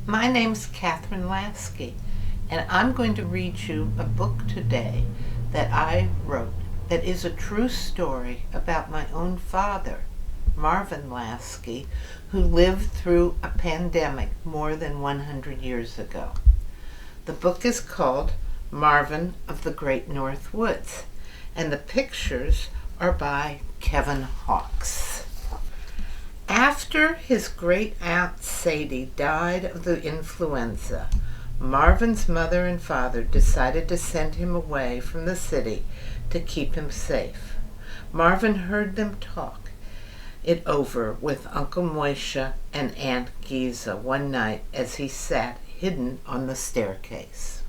My name's Kathryn Lasky, and I'm going to read you a book today that I wrote that is a true story about my own father, Marvin Lasky, who lived through a pandemic more than 100 years ago. The book is called Marvin of the Great North Woods, and the pictures are by Kevin Hawkes. After his great-aunt Sadie died of the influenza, Marvin's mother and father decided to send him away from the city to keep him safe. Marvin heard them talk it over with Uncle Moishe and Aunt Giza one night as he sat hidden on the staircase.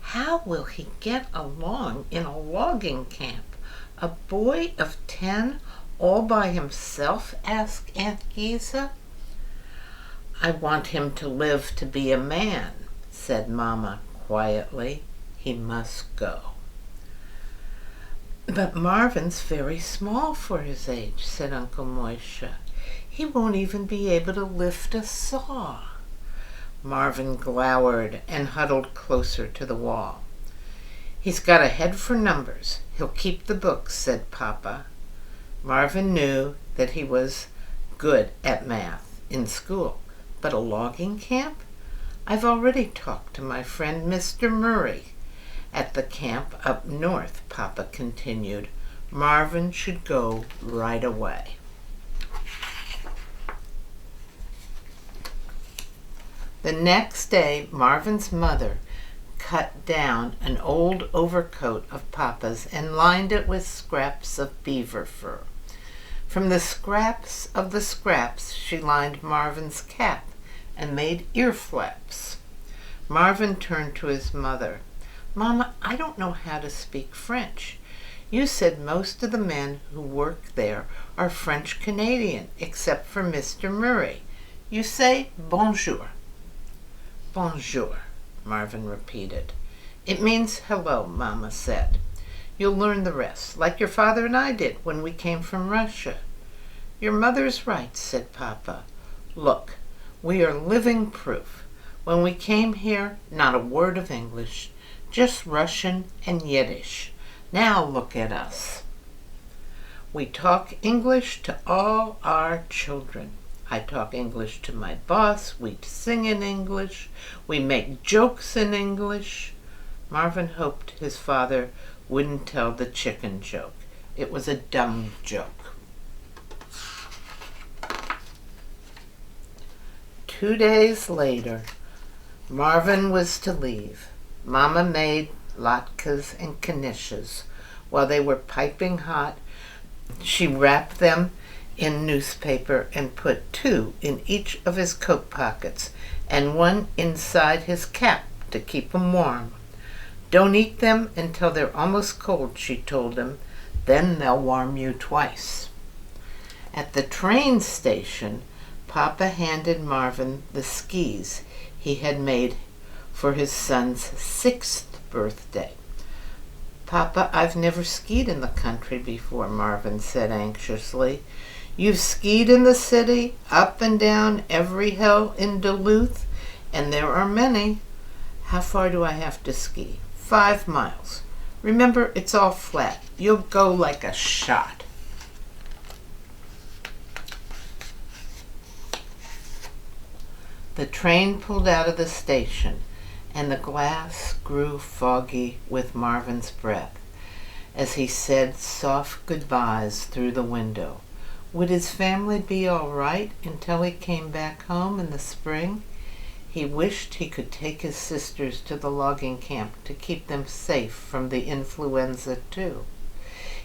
How will he get along in a logging camp? A boy of 10 all by himself? Asked Aunt Giza. I want him to live to be a man, said Mama quietly. He must go. But Marvin's very small for his age, said Uncle Moishe. He won't even be able to lift a saw. Marvin glowered and huddled closer to the wall. He's got a head for numbers. He'll keep the books, said Papa. Marvin knew that he was good at math in school, but a logging camp? I've already talked to my friend Mr. Murray at the camp up north, Papa continued. Marvin should go right away. The next day, Marvin's mother cut down an old overcoat of Papa's and lined it with scraps of beaver fur. From the scraps of the scraps, she lined Marvin's cap and made ear flaps. Marvin turned to his mother. Mama, I don't know how to speak French. You said most of the men who work there are French Canadian, except for Mr. Murray. You say bonjour. Bonjour, Marvin repeated. It means hello, Mama said. You'll learn the rest, like your father and I did when we came from Russia. Your mother's right, said Papa. Look, we are living proof. When we came here, not a word of English, just Russian and Yiddish. Now look at us. We talk English to all our children. I talk English to my boss. We sing in English. We make jokes in English. Marvin hoped his father wouldn't tell the chicken joke. It was a dumb joke. 2 days later, Marvin was to leave. Mama made latkes and knishes. While they were piping hot, she wrapped them in newspaper and put 2 in each of his coat pockets and 1 inside his cap to keep him warm. Don't eat them until they're almost cold, she told him. Then they'll warm you twice. At the train station, Papa handed Marvin the skis he had made for his son's 6th birthday. Papa, I've never skied in the country before, Marvin said anxiously. You've skied in the city, up and down every hill in Duluth, and there are many. How far do I have to ski? 5 miles. Remember, it's all flat. You'll go like a shot. The train pulled out of the station, and the glass grew foggy with Marvin's breath as he said soft goodbyes through the window. Would his family be all right until he came back home in the spring? He wished he could take his sisters to the logging camp to keep them safe from the influenza too.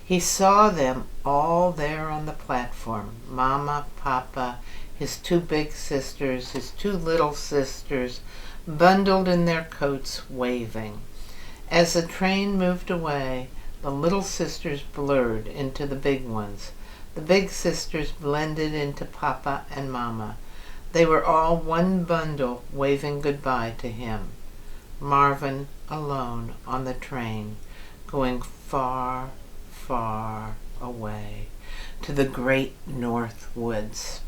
He saw them all there on the platform, Mama, Papa, his 2 big sisters, his 2 little sisters, bundled in their coats, waving. As the train moved away, the little sisters blurred into the big ones. The big sisters blended into Papa and Mama. They were all one bundle, waving goodbye to him. Marvin alone on the train, going far, far away to the great north woods.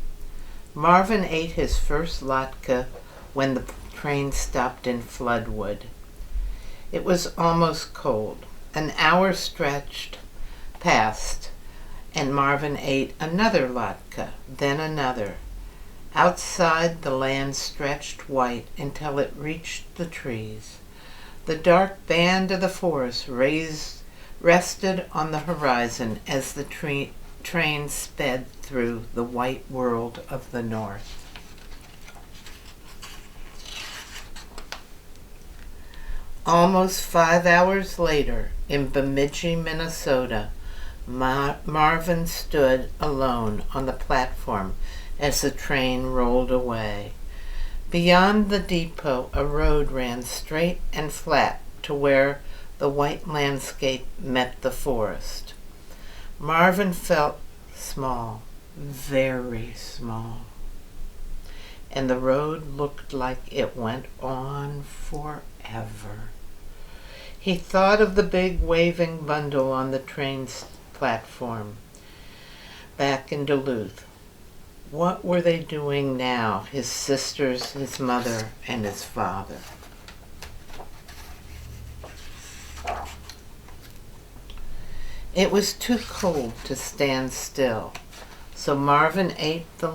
Marvin ate his first latke when the train stopped in Floodwood. It was almost cold. An hour stretched past, and Marvin ate another latke, then another. Outside, the land stretched white until it reached the trees. The dark band of the forest rested on the horizon as the train sped through the white world of the north. Almost 5 hours later, in Bemidji, Minnesota, Marvin stood alone on the platform as the train rolled away. Beyond the depot, a road ran straight and flat to where the white landscape met the forest. Marvin felt small, very small, and the road looked like it went on forever. He thought of the big waving bundle on the train's platform back in Duluth. What were they doing now, his sisters, his mother, and his father? It was too cold to stand still, so Marvin ate the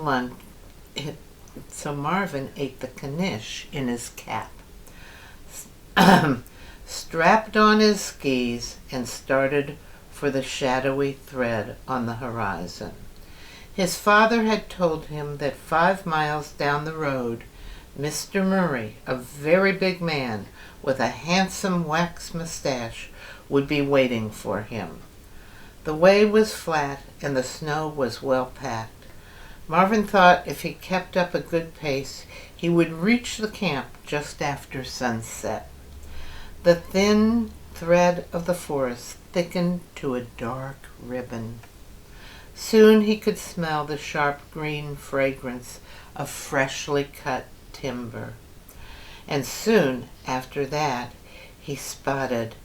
knish in his cap, strapped on his skis, and started for the shadowy thread on the horizon. His father had told him that 5 miles down the road, Mr. Murray, a very big man with a handsome wax mustache, would be waiting for him. The way was flat and the snow was well packed. Marvin thought if he kept up a good pace, he would reach the camp just after sunset. The thin thread of the forest thickened to a dark ribbon. Soon he could smell the sharp green fragrance of freshly cut timber. And soon after that, he spotted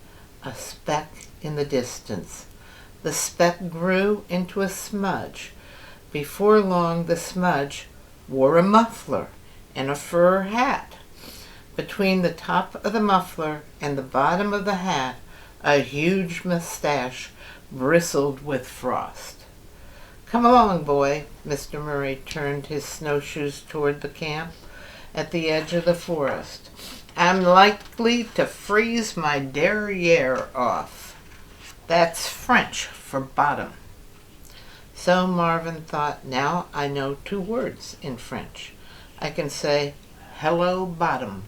a speck in the distance. The speck grew into a smudge. Before long, the smudge wore a muffler and a fur hat. Between the top of the muffler and the bottom of the hat, a huge mustache bristled with frost. "Come along, boy." Mr. Murray turned his snowshoes toward the camp at the edge of the forest. "I'm likely to freeze my derriere off." That's French for bottom. So Marvin thought, now I know 2 words in French. I can say, "Hello, bottom."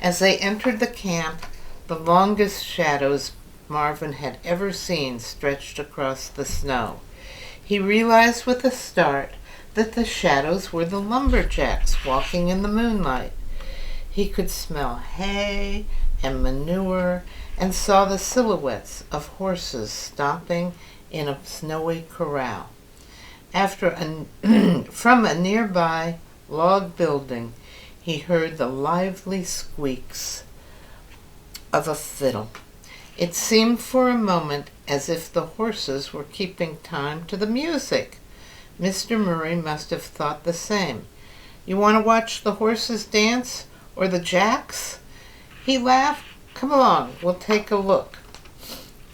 As they entered the camp, the longest shadows Marvin had ever seen stretched across the snow. He realized with a start that the shadows were the lumberjacks walking in the moonlight. He could smell hay and manure and saw the silhouettes of horses stomping in a snowy corral. From a nearby log building, he heard the lively squeaks of a fiddle. It seemed for a moment as if the horses were keeping time to the music. Mr. Murray must have thought the same. "You want to watch the horses dance, or the jacks?" He laughed. "Come along, we'll take a look."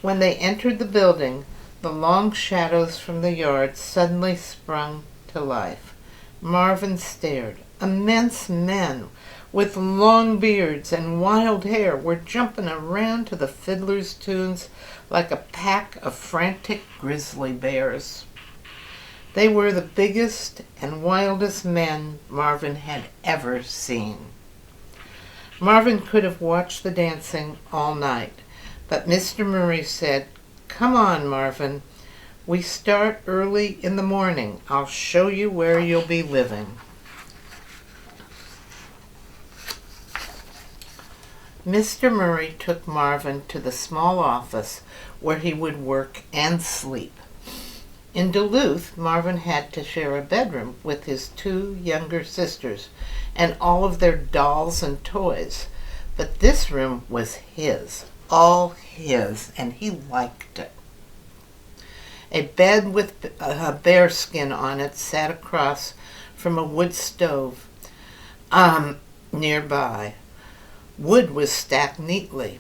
When they entered the building, the long shadows from the yard suddenly sprung to life. Marvin stared. Immense men with long beards and wild hair were jumping around to the fiddlers' tunes like a pack of frantic grizzly bears. They were the biggest and wildest men Marvin had ever seen. Marvin could have watched the dancing all night, but Mr. Murray said, "Come on, Marvin. We start early in the morning. I'll show you where you'll be living." Mr. Murray took Marvin to the small office where he would work and sleep. In Duluth, Marvin had to share a bedroom with his 2 younger sisters and all of their dolls and toys. But this room was his, all his, and he liked it. A bed with a bearskin on it sat across from a wood stove nearby. Wood was stacked neatly.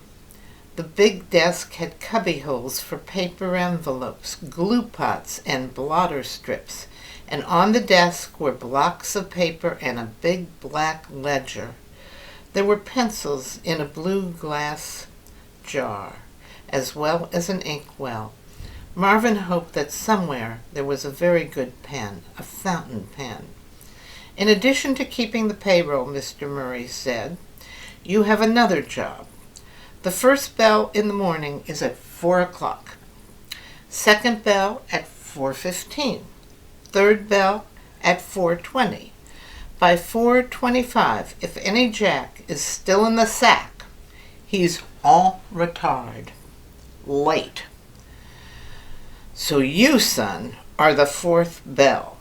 The big desk had cubby holes for paper envelopes, glue pots, and blotter strips, and on the desk were blocks of paper and a big black ledger. There were pencils in a blue glass jar, as well as an inkwell. Marvin hoped that somewhere there was a very good pen, a fountain pen. In addition to keeping the payroll, Mr. Murray said, you have another job. The first bell in the morning is at 4 o'clock. Second bell at 4:15. Third bell at 4:20. By 4:25, if any jack is still in the sack, he's en retard, late. So you, son, are the fourth bell.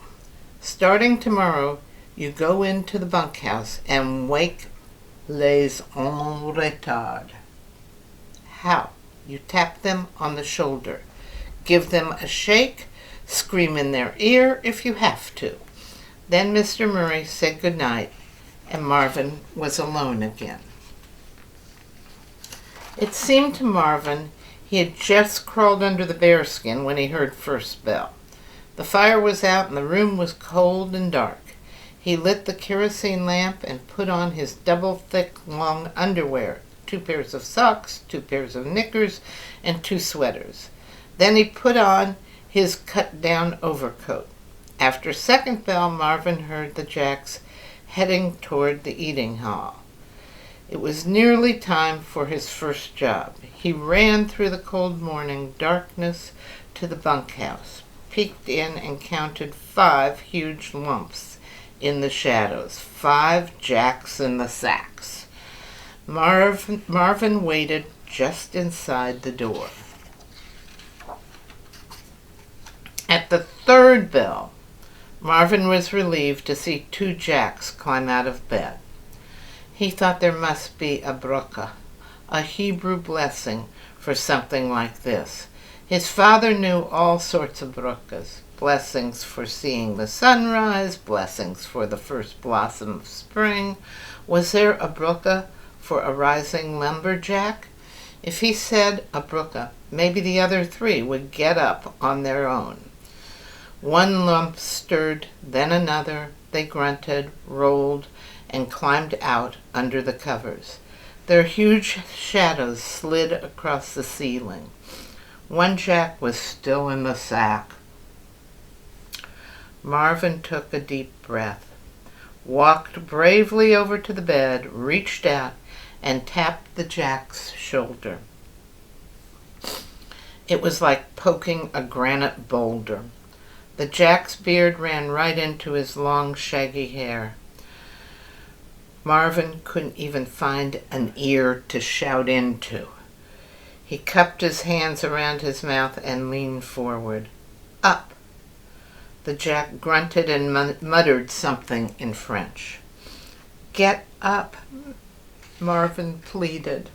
Starting tomorrow, you go into the bunkhouse and wake les en retard. How? You tap them on the shoulder. Give them a shake. Scream in their ear if you have to. Then Mr. Murray said good night, and Marvin was alone again. It seemed to Marvin he had just crawled under the bearskin when he heard first bell. The fire was out and the room was cold and dark. He lit the kerosene lamp and put on his double thick long underwear, 2 pairs of socks, 2 pairs of knickers, and 2 sweaters. Then he put on his cut-down overcoat. After second bell, Marvin heard the jacks heading toward the eating hall. It was nearly time for his first job. He ran through the cold morning darkness to the bunkhouse, peeked in and counted 5 huge lumps in the shadows, 5 jacks in the sacks. Marvin waited just inside the door. At the third bell, Marvin was relieved to see 2 jacks climb out of bed. He thought there must be a bracha, a Hebrew blessing for something like this. His father knew all sorts of brachas, blessings for seeing the sunrise, blessings for the first blossom of spring. Was there a bracha for a rising lumberjack? If he said a bracha, maybe the other 3 would get up on their own. One lump stirred, then another. They grunted, rolled, and climbed out under the covers. Their huge shadows slid across the ceiling. One jack was still in the sack. Marvin took a deep breath, walked bravely over to the bed, reached out, and tapped the jack's shoulder. It was like poking a granite boulder. The jack's beard ran right into his long, shaggy hair. Marvin couldn't even find an ear to shout into. He cupped his hands around his mouth and leaned forward. Up! The jack grunted and muttered something in French. Get up, Marvin pleaded.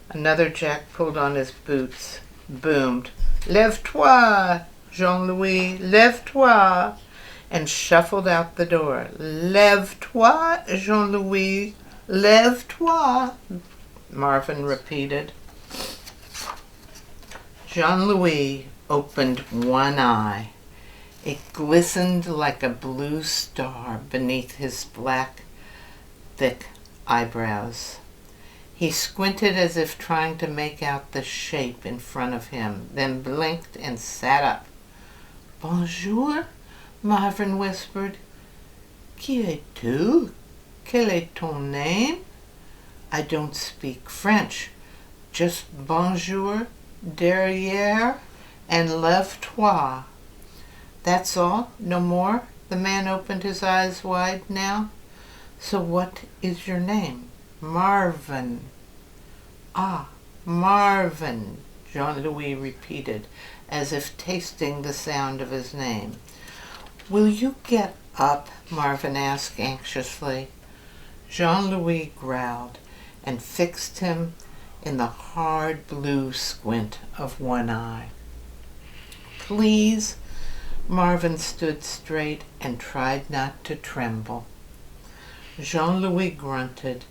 Another jack pulled on his boots, boomed, Lève-toi, Jean-Louis, lève-toi, and shuffled out the door. Lève-toi, Jean-Louis, lève-toi, Marvin repeated. Jean-Louis opened one eye. It glistened like a blue star beneath his black, thick eyebrows. He squinted as if trying to make out the shape in front of him, then blinked and sat up. Bonjour, Marvin whispered. Qui es-tu? Quel est ton name? I don't speak French. Just bonjour, derrière, and lève-toi. That's all? No more? The man opened his eyes wide now. So what is your name? Marvin. Ah, Marvin, Jean-Louis repeated, as if tasting the sound of his name. Will you get up? Marvin asked anxiously. Jean-Louis growled and fixed him in the hard blue squint of one eye. Please, Marvin stood straight and tried not to tremble. Jean-Louis grunted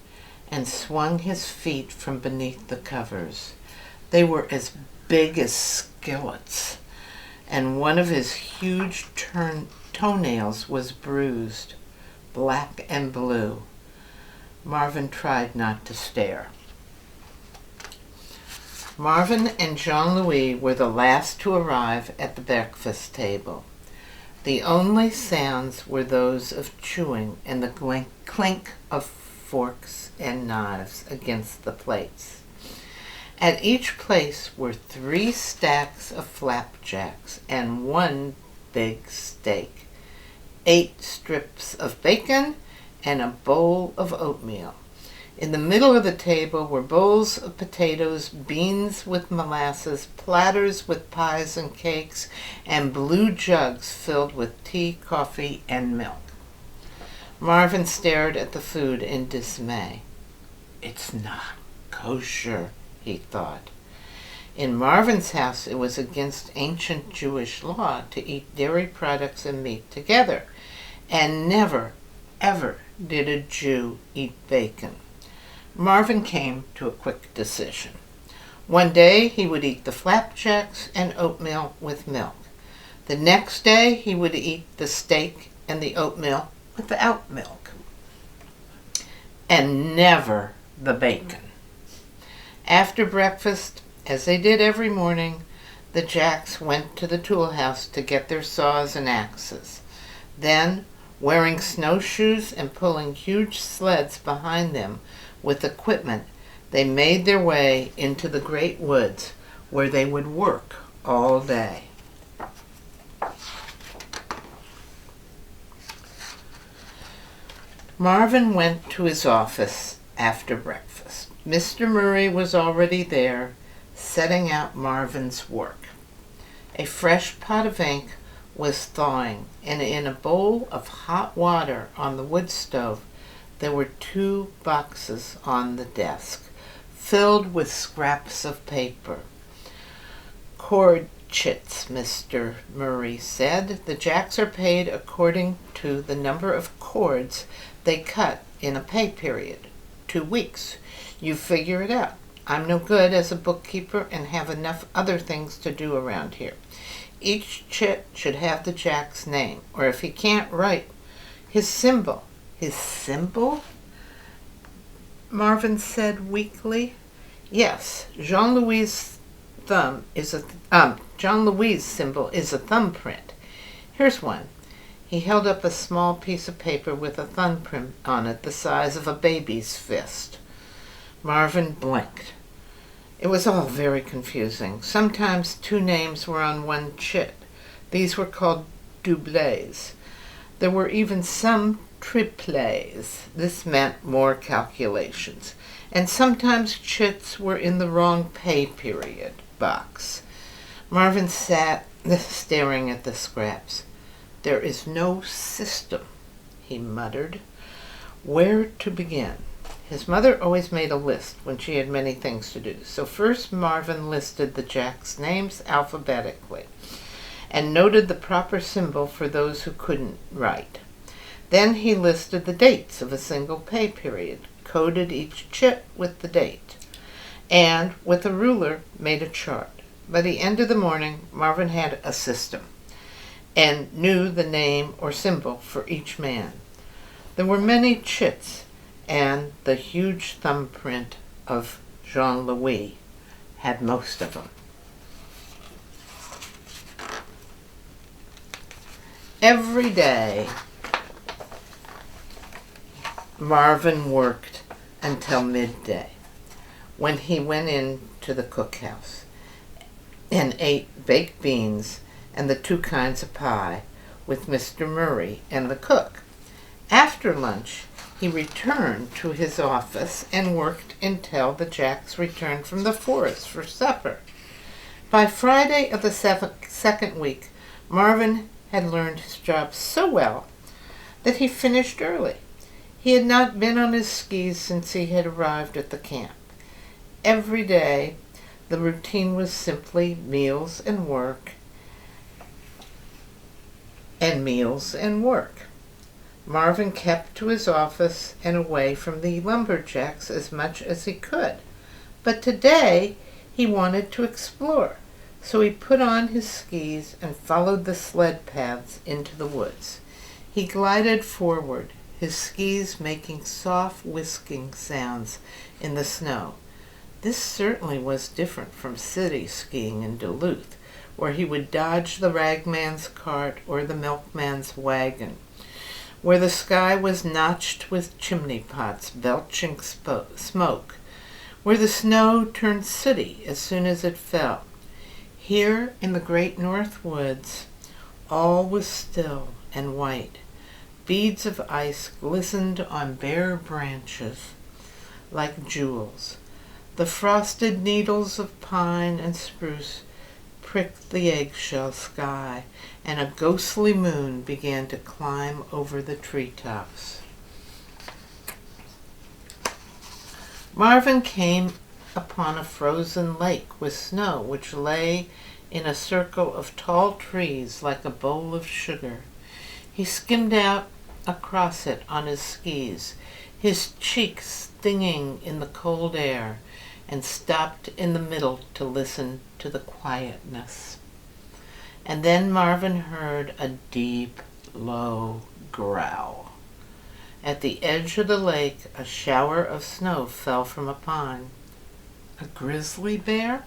and swung his feet from beneath the covers. They were as big as skillets, and one of his huge toenails was bruised, black and blue. Marvin tried not to stare. Marvin and Jean-Louis were the last to arrive at the breakfast table. The only sounds were those of chewing and the clink of forks and knives against the plates. At each place were 3 stacks of flapjacks and 1 big steak, 8 strips of bacon, and a bowl of oatmeal. In the middle of the table were bowls of potatoes, beans with molasses, platters with pies and cakes, and blue jugs filled with tea, coffee, and milk. Marvin stared at the food in dismay. "It's not kosher," he thought. In Marvin's house, it was against ancient Jewish law to eat dairy products and meat together, and never, ever did a Jew eat bacon. Marvin came to a quick decision. One day he would eat the flapjacks and oatmeal with milk. The next day he would eat the steak and the oatmeal without milk. And never the bacon. After breakfast, as they did every morning, the Jacks went to the tool house to get their saws and axes. Then, wearing snowshoes and pulling huge sleds behind them with equipment, they made their way into the great woods where they would work all day. Marvin went to his office after breakfast. Mr. Murray was already there, setting out Marvin's work. A fresh pot of ink was thawing, and in a bowl of hot water on the wood stove there were 2 boxes on the desk, filled with scraps of paper. "Cord chits," Mr. Murray said. "The Jacks are paid according to the number of cords they cut in a pay period. 2 weeks. You figure it out. I'm no good as a bookkeeper and have enough other things to do around here. Each chit should have the Jack's name, or if he can't write, his symbol." "His symbol?" Marvin said weakly. "Yes, Jean-Louis' symbol is a thumbprint. Here's one." He held up a small piece of paper with a thumbprint on it the size of a baby's fist. Marvin blinked. It was all very confusing. Sometimes 2 names were on one chit. These were called doublés. There were even some triplés. This meant more calculations. And sometimes chits were in the wrong pay period box. Marvin sat staring at the scraps. "There is no system," he muttered. Where to begin? His mother always made a list when she had many things to do. So first Marvin listed the Jacks' names alphabetically and noted the proper symbol for those who couldn't write. Then he listed the dates of a single pay period, coded each chit with the date, and with a ruler made a chart. By the end of the morning, Marvin had a system and knew the name or symbol for each man. There were many chits, and the huge thumbprint of Jean-Louis had most of them. Every day, Marvin worked until midday, when he went into the cookhouse and ate baked beans and the 2 kinds of pie with Mr. Murray and the cook. After lunch, he returned to his office and worked until the Jacks returned from the forest for supper. By Friday of the second week, Marvin had learned his job so well that he finished early. He had not been on his skis since he had arrived at the camp. Every day, the routine was simply meals and work, and meals and work. Marvin kept to his office and away from the lumberjacks as much as he could. But today he wanted to explore, so he put on his skis and followed the sled paths into the woods. He glided forward, his skis making soft whisking sounds in the snow. This certainly was different from city skiing in Duluth, where he would dodge the ragman's cart or the milkman's wagon, where the sky was notched with chimney pots belching smoke, where the snow turned sooty as soon as it fell. Here in the great north woods, all was still and white. Beads of ice glistened on bare branches like jewels. The frosted needles of pine and spruce pricked the eggshell sky, and a ghostly moon began to climb over the treetops. Marvin came upon a frozen lake with snow which lay in a circle of tall trees like a bowl of sugar. He skimmed out across it on his skis, his cheeks stinging in the cold air, and stopped in the middle to listen to the quietness. And then Marvin heard a deep, low growl. At the edge of the lake, a shower of snow fell from a pond. A grizzly bear?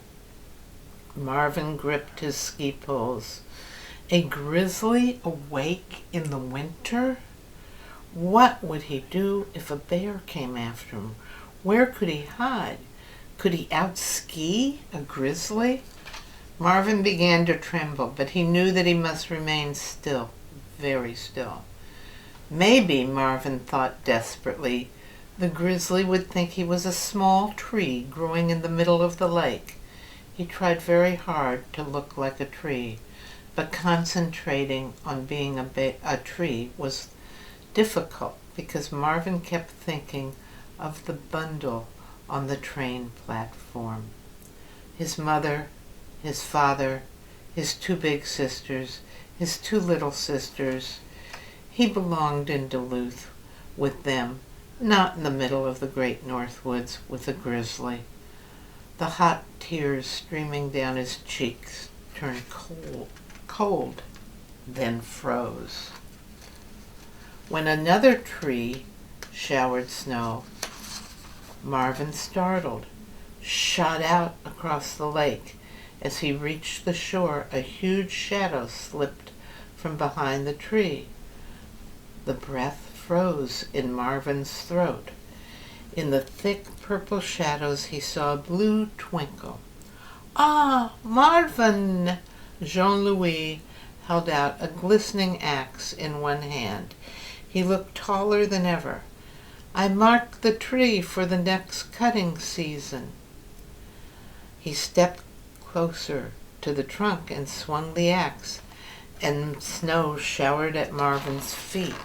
Marvin gripped his ski poles. A grizzly awake in the winter? What would he do if a bear came after him? Where could he hide? Could he out-ski a grizzly? Marvin began to tremble, but he knew that he must remain still, very still. Maybe, Marvin thought desperately, the grizzly would think he was a small tree growing in the middle of the lake. He tried very hard to look like a tree, but concentrating on being a tree was difficult because Marvin kept thinking of the bundle on the train platform. His mother, his father, his two big sisters, his two little sisters. He belonged in Duluth with them, not in the middle of the great north woods with a grizzly. The hot tears streaming down his cheeks turned cold, then froze. When another tree showered snow, Marvin, startled, shot out across the lake. As he reached the shore, a huge shadow slipped from behind the tree. The breath froze in Marvin's throat. In the thick purple shadows he saw a blue twinkle. "Ah, Marvin!" Jean-Louis held out a glistening axe in one hand. He looked taller than ever. "I marked the tree for the next cutting season." He stepped closer to the trunk and swung the axe, and snow showered at Marvin's feet.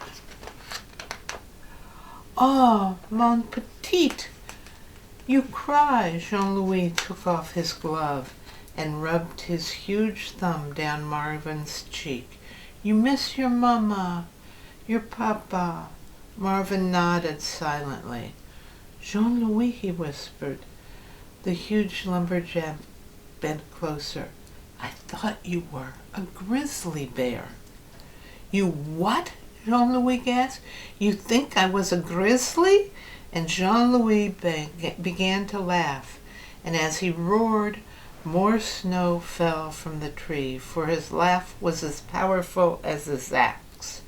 "Oh, mon petit! You cry!" Jean-Louis took off his glove and rubbed his huge thumb down Marvin's cheek. "You miss your mama, your papa." Marvin nodded silently. "Jean-Louis," he whispered. The huge lumberjack bent closer. "I thought you were a grizzly bear." "You what?" Jean-Louis gasped. "You think I was a grizzly?" And Jean-Louis began to laugh, and as he roared, more snow fell from the tree, for his laugh was as powerful as his axe.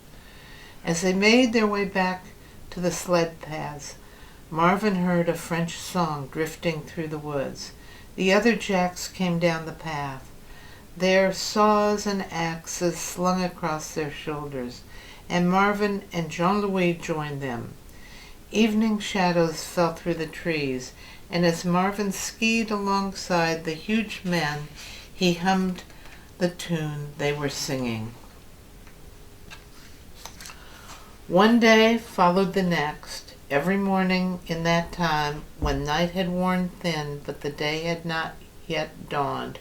As they made their way back to the sled paths, Marvin heard a French song drifting through the woods. The other jacks came down the path, their saws and axes slung across their shoulders, and Marvin and Jean-Louis joined them. Evening shadows fell through the trees, and as Marvin skied alongside the huge men, he hummed the tune they were singing. One day followed the next. Every morning in that time, when night had worn thin but the day had not yet dawned,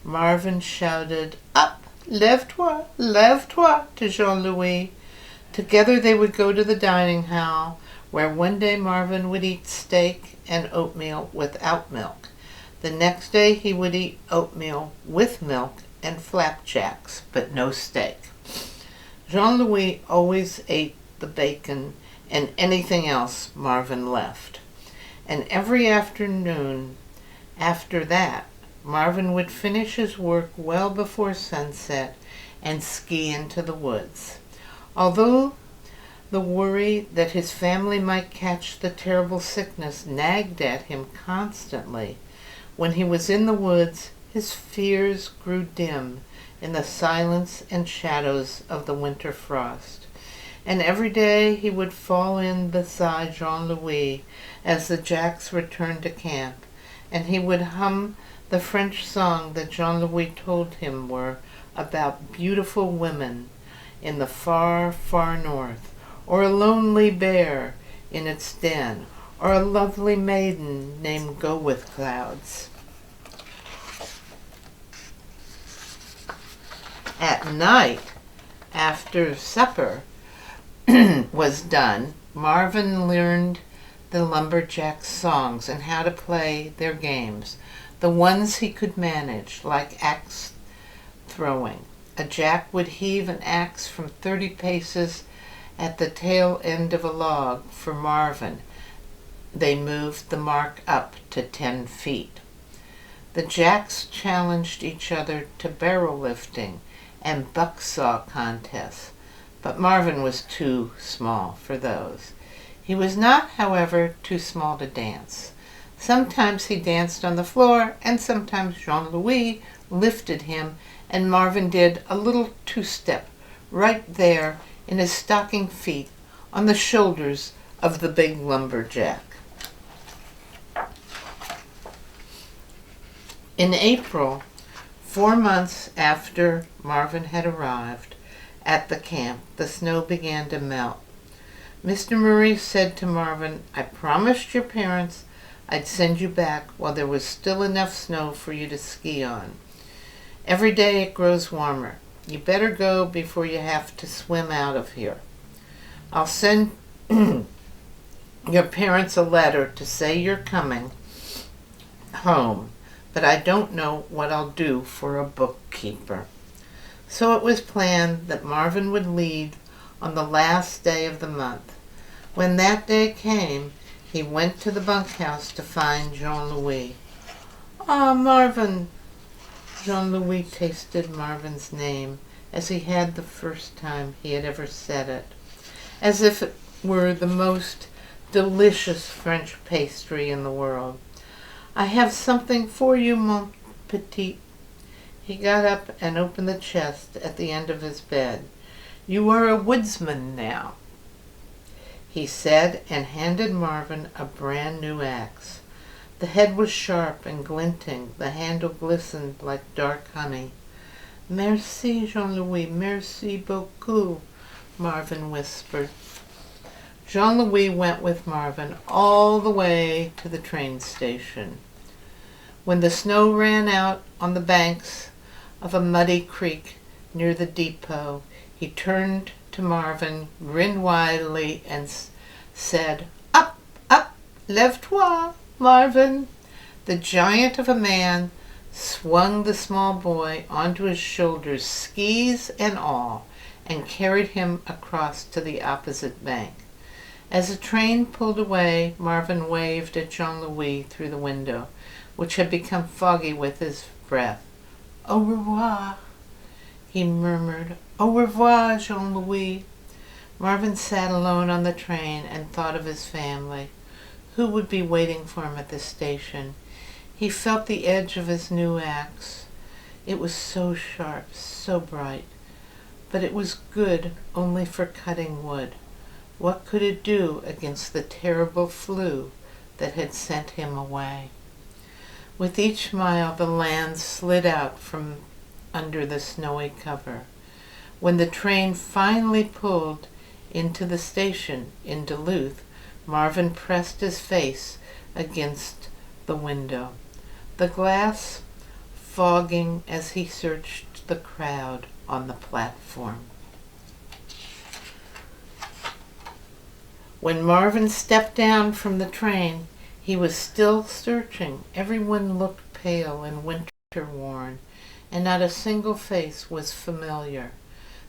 Marvin shouted, "Up, lève-toi, to Jean-Louis. Together they would go to the dining hall, where one day Marvin would eat steak and oatmeal without milk. The next day he would eat oatmeal with milk and flapjacks, but no steak. Jean-Louis always ate the bacon and anything else Marvin left. And every afternoon after that, Marvin would finish his work well before sunset and ski into the woods. Although the worry that his family might catch the terrible sickness nagged at him constantly, when he was in the woods, his fears grew dim in the silence and shadows of the winter frost. And every day he would fall in beside Jean-Louis as the Jacks returned to camp, and he would hum the French song that Jean-Louis told him were about beautiful women in the far, far north, or a lonely bear in its den, or a lovely maiden named Go-With-Clouds. At night, after supper was done, Marvin learned the Lumberjack songs and how to play their games, the ones he could manage, like axe throwing. A Jack would heave an axe from 30 paces at the tail end of a log for Marvin. They moved the mark up to 10 feet. The Jacks challenged each other to barrel lifting and bucksaw contests, but Marvin was too small for those. He was not, however, too small to dance. Sometimes he danced on the floor, and sometimes Jean-Louis lifted him, and Marvin did a little two-step right there in his stocking feet on the shoulders of the big lumberjack. In April, 4 months after Marvin had arrived at the camp, the snow began to melt. Mr. Murray said to Marvin, "I promised your parents I'd send you back while there was still enough snow for you to ski on. Every day it grows warmer. You better go before you have to swim out of here. I'll send your parents a letter to say you're coming home, but I don't know what I'll do for a bookkeeper." So it was planned that Marvin would leave on the last day of the month. When that day came, he went to the bunkhouse to find Jean-Louis. "Ah, Marvin!" Jean-Louis tasted Marvin's name as he had the first time he had ever said it, as if it were the most delicious French pastry in the world. "I have something for you, mon petit." He got up and opened the chest at the end of his bed. "You are a woodsman now," he said, and handed Marvin a brand new axe. The head was sharp and glinting. The handle glistened like dark honey. "Merci, Jean-Louis, merci beaucoup," Marvin whispered. Jean-Louis went with Marvin all the way to the train station. When the snow ran out on the banks of a muddy creek near the depot, he turned to Marvin, grinned widely, and said, "Up, up, lève-toi, Marvin." The giant of a man swung the small boy onto his shoulders, skis and all, and carried him across to the opposite bank. As the train pulled away, Marvin waved at Jean-Louis through the window, which had become foggy with his breath. "Au revoir," he murmured. "Au revoir, Jean-Louis." Marvin sat alone on the train and thought of his family. Who would be waiting for him at the station? He felt the edge of his new axe. It was so sharp, so bright, but it was good only for cutting wood. What could it do against the terrible flu that had sent him away? With each mile, the land slid out from under the snowy cover. When the train finally pulled into the station in Duluth, Marvin pressed his face against the window, the glass fogging as he searched the crowd. on the platform. When Marvin stepped down from the train, he was still searching. Everyone looked pale and winter-worn, and not a single face was familiar.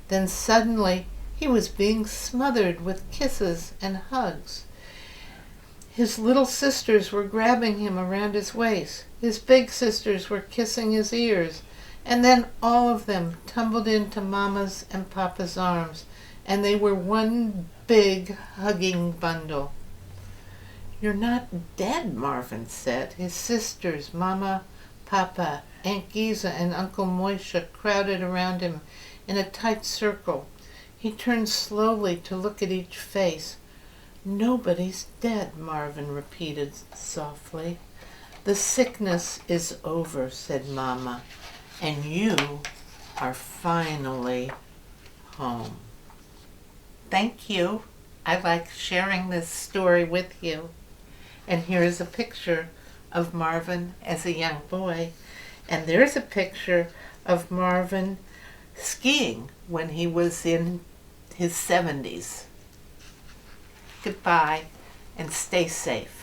Then suddenly, he was being smothered with kisses and hugs. His little sisters were grabbing him around his waist. His big sisters were kissing his ears. And then all of them tumbled into Mama's and Papa's arms, and they were one big hugging bundle. "You're not dead," Marvin said. His sisters, Mama, Papa, Aunt Giza, and Uncle Moisha crowded around him in a tight circle. He turned slowly to look at each face. "Nobody's dead," Marvin repeated softly. "The sickness is over," said Mama, "and you are finally home." Thank you. I like sharing this story with you. And here's a picture of Marvin as a young boy. And there's a picture of Marvin skiing when he was in his 70s. Goodbye and stay safe.